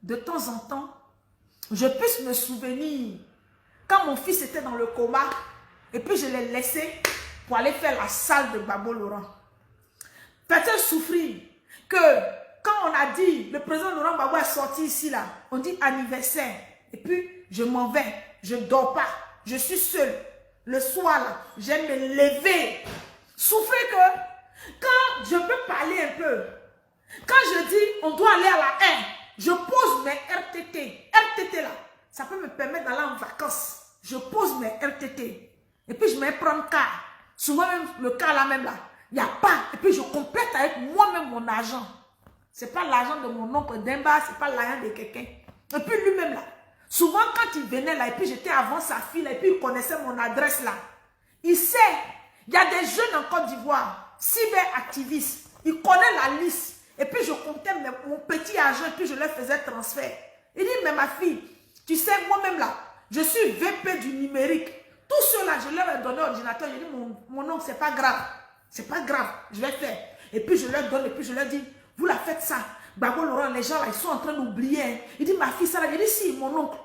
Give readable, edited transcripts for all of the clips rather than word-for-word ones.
de temps en temps, je puisse me souvenir quand mon fils était dans le coma et puis je l'ai laissé pour aller faire la salle de Gbagbo Laurent. Peut-être souffrir que quand on a dit le président Laurent Gbagbo est sorti ici là, on dit anniversaire et puis je m'en vais, je ne dors pas, je suis seule. Le soir là, j'aime me lever. Souffrir que quand je peux parler un peu, quand je dis on doit aller à la haie, je pose mes RTT. RTT là, ça peut me permettre d'aller en vacances. Je pose mes RTT. Et puis je me prends le car. Souvent même le car là même là, il n'y a pas. Et puis je complète avec moi-même mon argent. Ce n'est pas l'argent de mon oncle Demba, ce n'est pas l'argent de quelqu'un. Et puis lui-même là, souvent quand il venait là, et puis j'étais avant sa fille là, et puis il connaissait mon adresse là. Il sait, il y a des jeunes en Côte d'Ivoire, cyberactivistes. Il connaît la liste. Et puis je comptais mon petit argent et puis je leur faisais transfert. Il dit, mais ma fille, tu sais, moi-même là, je suis VP du numérique. Tous ceux-là, je leur ai donné l'ordinateur. Je dis, mon oncle, c'est pas grave. C'est pas grave, je vais faire. Et puis je leur donne, et puis je leur dis, vous la faites ça. Gbagbo Laurent, les gens là, ils sont en train d'oublier. Il dit, ma fille, ça là. Je dis, si, mon oncle,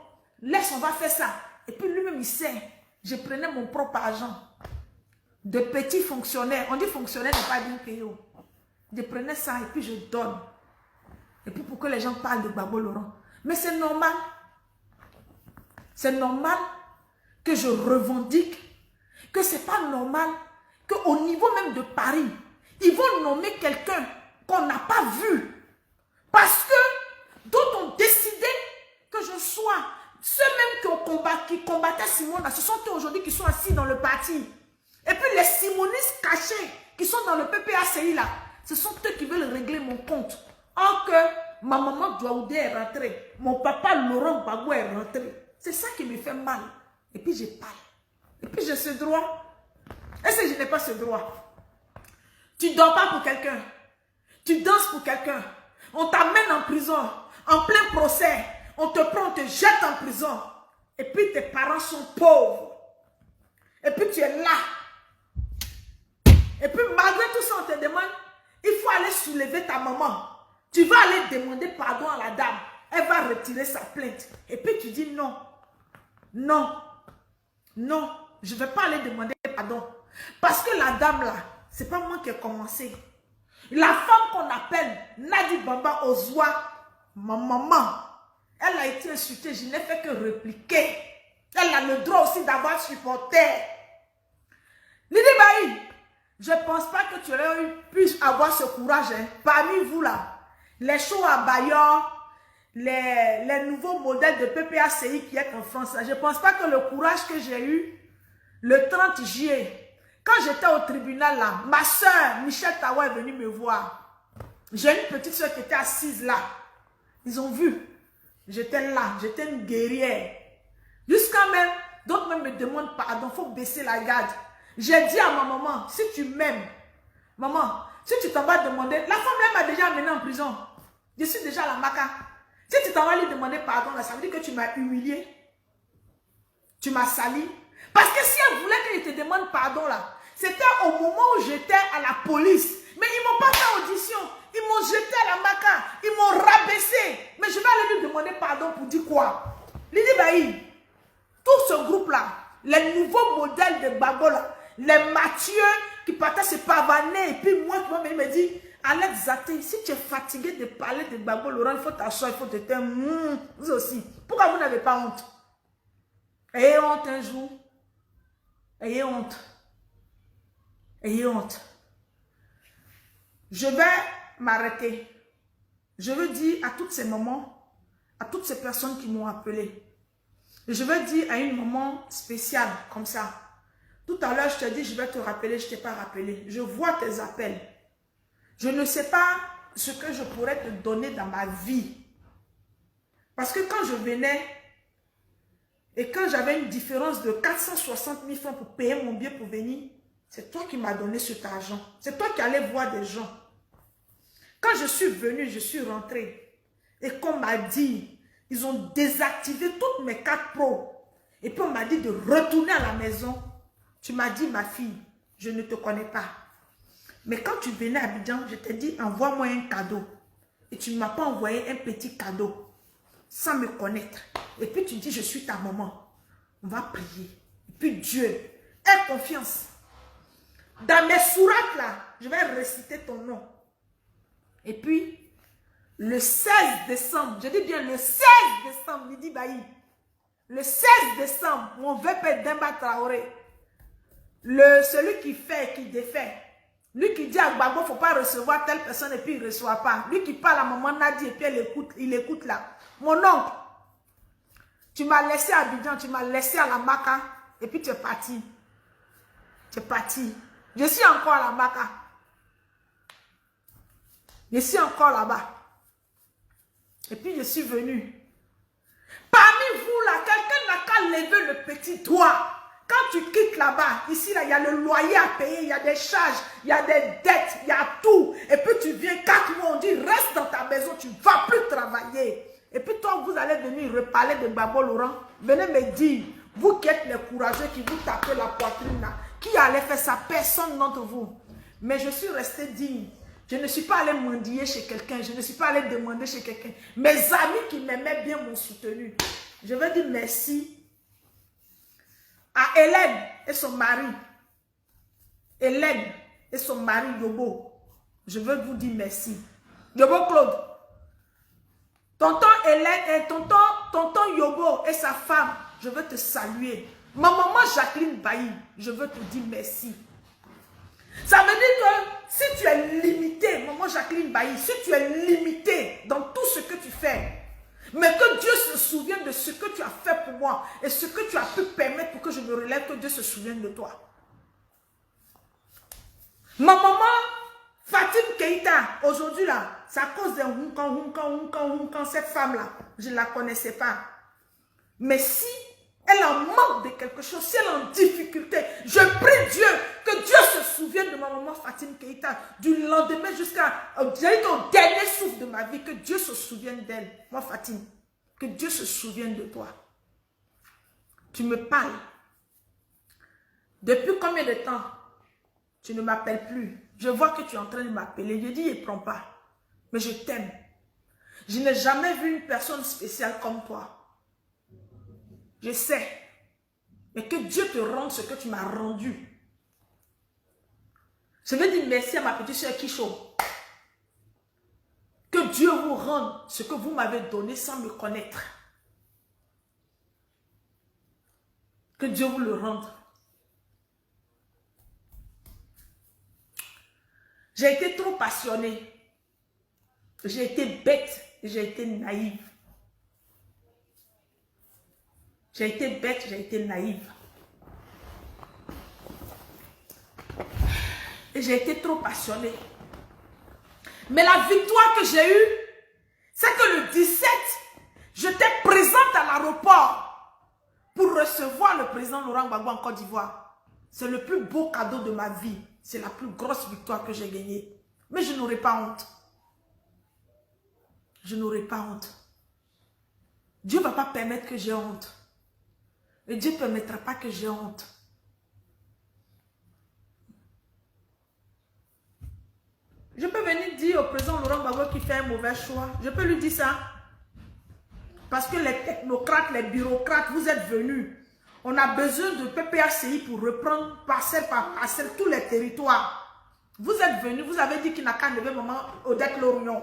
laisse, on va faire ça. Et puis lui-même, il sait, je prenais mon propre argent. De petits fonctionnaires. On dit fonctionnaire n'est pas bien payé. Je prenais ça et puis je donne. Et puis pour que les gens parlent de Gbagbo Laurent. Mais c'est normal. C'est normal que je revendique que c'est pas normal qu'au niveau même de Paris, ils vont nommer quelqu'un qu'on n'a pas vu. Parce que d'autres ont décidé que je sois. Ceux même qui combattaient Simone, ce sont eux aujourd'hui qui sont assis dans le parti. Et puis les simonistes cachés qui sont dans le PPACI là, ce sont eux qui veulent régler mon compte. Or que ma maman Douaoudé est rentrée, mon papa Laurent Gbagbo est rentré. C'est ça qui me fait mal. Et puis je parle. Et puis j'ai ce droit. Est-ce que je n'ai pas ce droit? Tu ne dors pas pour quelqu'un. Tu danses pour quelqu'un. On t'amène en prison, en plein procès. On te prend, on te jette en prison. Et puis tes parents sont pauvres. Et puis tu es là. Et puis malgré tout ça, on te demande, il faut aller soulever ta maman. Tu vas aller demander pardon à la dame. Elle va retirer sa plainte. Et puis tu dis non. Non. Non. Je ne vais pas aller demander pardon. Parce que la dame là, ce n'est pas moi qui ai commencé. La femme qu'on appelle Nadi Bamba Ozwa, ma maman, elle a été insultée. Je n'ai fait que répliquer. Elle a le droit aussi d'avoir supporté. Lydie Bailly, je ne pense pas que tu aurais pu avoir ce courage. Hein. Parmi vous là, les shows à Bayon, les nouveaux modèles de PPACI qui est en France, je ne pense pas que le courage que j'ai eu le 30 juillet, quand j'étais au tribunal là, ma soeur Michelle Tawa est venue me voir. J'ai une petite soeur qui était assise là. Ils ont vu. J'étais là, j'étais une guerrière. Jusqu'à même, d'autres même me demandent pardon, il faut baisser la garde. J'ai dit à ma maman, si tu m'aimes, maman, si tu t'en vas demander, la femme là m'a déjà amené en prison. Je suis déjà à la maca. Si tu t'en vas lui demander pardon, là, ça veut dire que tu m'as humilié. Tu m'as sali. Parce que si elle voulait que je te demande pardon là, c'était au moment où j'étais à la police. Mais ils ne m'ont pas fait audition. Ils m'ont jeté à la maca. Ils m'ont rabaissé. Mais je vais aller lui demander pardon pour dire quoi? Lydie Bailly, tout ce groupe là, les nouveaux modèles de Gbagbo là, les Mathieu qui partaient se pavaner, et puis moi qui me dit, Alex Zaté, si tu es fatigué de parler de Gbagbo Laurent, il faut t'asseoir, il faut te taire. Vous aussi. Pourquoi vous n'avez pas honte? Ayez honte un jour. Ayez honte. Ayez honte. Je vais m'arrêter. Je veux dire à toutes ces mamans, à toutes ces personnes qui m'ont appelé. Je veux dire à une maman spéciale comme ça. Tout à l'heure, je te dis, je vais te rappeler, je ne t'ai pas rappelé. Je vois tes appels. Je ne sais pas ce que je pourrais te donner dans ma vie. Parce que quand je venais, et quand j'avais une différence de 460 000 francs pour payer mon billet pour venir, c'est toi qui m'as donné cet argent. C'est toi qui allais voir des gens. Quand je suis venue, je suis rentrée. Et qu'on m'a dit, ils ont désactivé toutes mes cartes pro. Et puis on m'a dit de retourner à la maison. Tu m'as dit, ma fille, je ne te connais pas. Mais quand tu venais à Abidjan, je t'ai dit, envoie-moi un cadeau. Et tu ne m'as pas envoyé un petit cadeau. sans me connaître. Et puis tu dis, je suis ta maman. On va prier. Et puis Dieu, aie confiance. Dans mes sourates là, je vais réciter ton nom. Et puis, le 16 décembre, je dis bien le 16 décembre, Lydie Bailly. Le 16 décembre, mon VP Demba Traoré, celui qui fait et qui défait, lui qui dit à Gbagbo, il ne faut pas recevoir telle personne et puis il ne reçoit pas. Lui qui parle à maman Nadi et puis il écoute là. Mon oncle, tu m'as laissé à Abidjan, tu m'as laissé à la Maca et puis tu es parti. Tu es parti. Je suis encore à la Maca. Je suis encore là-bas. Et puis je suis venu. Parmi vous là, quelqu'un n'a qu'à lever le petit doigt. Quand tu quittes là-bas, ici là, il y a le loyer à payer, il y a des charges, il y a des dettes, il y a tout. Et puis tu viens 4 mois, on dit reste dans ta maison, tu ne vas plus travailler. Et puis toi, vous allez venir reparler de Gbagbo Laurent. Venez me dire, vous qui êtes les courageux, qui vous tapez la poitrine là, qui allait faire ça? Personne d'entre vous. Mais je suis resté digne. Je ne suis pas allé mendier chez quelqu'un. Je ne suis pas allé demander chez quelqu'un. Mes amis qui m'aimaient bien m'ont soutenu. Je veux dire merci à Hélène et son mari. Hélène et son mari Yobo. Je veux vous dire merci. Yobo Claude. Tonton Hélène et tonton Yobo et sa femme, je veux te saluer. Ma maman Jacqueline Bailly, je veux te dire merci. Ça veut dire que si tu es limité, maman Jacqueline Bailly, si tu es limité dans tout ce que tu fais, mais que Dieu se souvienne de ce que tu as fait pour moi et ce que tu as pu permettre pour que je me relève, que Dieu se souvienne de toi. Ma maman, Fatim Keïta, aujourd'hui là, c'est à cause d'un Hunkan, cette femme-là, je ne la connaissais pas. Mais si elle en manque de quelque chose, si elle est en difficulté, je prie Dieu, que Dieu se souvienne de ma maman Fatim Keïta, du lendemain jusqu'au dernier souffle de ma vie, que Dieu se souvienne d'elle. Moi Fatim, que Dieu se souvienne de toi. Tu me parles. Depuis combien de temps tu ne m'appelles plus? Je vois que tu es en train de m'appeler. Je dis, il ne prend pas. Mais je t'aime. Je n'ai jamais vu une personne spéciale comme toi. Je sais. Mais que Dieu te rende ce que tu m'as rendu. Je veux dire merci à ma petite soeur Kisho. Que Dieu vous rende ce que vous m'avez donné sans me connaître. Que Dieu vous le rende. J'ai été trop passionnée. J'ai été bête. J'ai été naïve. J'ai été bête, j'ai été naïve. Et j'ai été trop passionnée. Mais la victoire que j'ai eue, c'est que le 17, j'étais présente à l'aéroport pour recevoir le président Laurent Gbagbo en Côte d'Ivoire. C'est le plus beau cadeau de ma vie. C'est la plus grosse victoire que j'ai gagnée. Mais je n'aurai pas honte. Je n'aurai pas honte. Dieu ne va pas permettre que j'ai honte. Et Dieu ne permettra pas que j'ai honte. Je peux venir dire au président Laurent Gbagbo qui fait un mauvais choix. Je peux lui dire ça. Parce que les technocrates, les bureaucrates, vous êtes venus. On a besoin de PPHCI pour reprendre parcelle par parcelle tous les territoires. Vous êtes venus, vous avez dit qu'il n'a qu'à enlever maman Odette Lorion.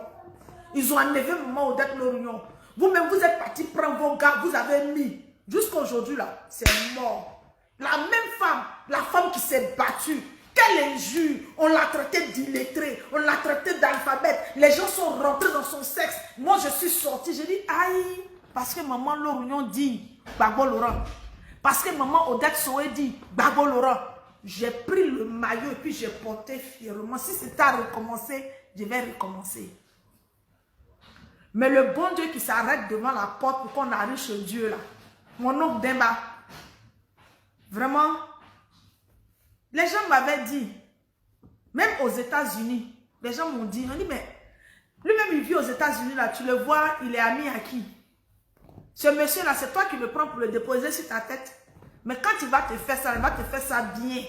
Ils ont enlevé maman Odette Lorion. Vous-même, vous êtes parti prendre vos gars, vous avez mis. Jusqu'à aujourd'hui, là, c'est mort. La même femme, la femme qui s'est battue, quelle injure. On l'a traité d'illettrée, on l'a traité d'alphabète. Les gens sont rentrés dans son sexe. Moi, je suis sortie, j'ai dit, aïe, parce que maman Lorion dit, Gbagbo Laurent. Parce que maman Odette Soé dit, Gbagbo Laurent. J'ai pris le maillot et puis j'ai porté fièrement. Si c'était à recommencer, je vais recommencer. Mais le bon Dieu qui s'arrête devant la porte pour qu'on arrive chez Dieu là. Mon oncle Demba. Vraiment. Les gens m'avaient dit. Même aux États-Unis. Les gens m'ont dit. On dit mais. Lui-même il vit aux États-Unis là. Tu le vois, il est ami à qui? Ce monsieur là, c'est toi qui le prends pour le déposer sur ta tête. Mais quand il va te faire ça, il va te faire ça bien.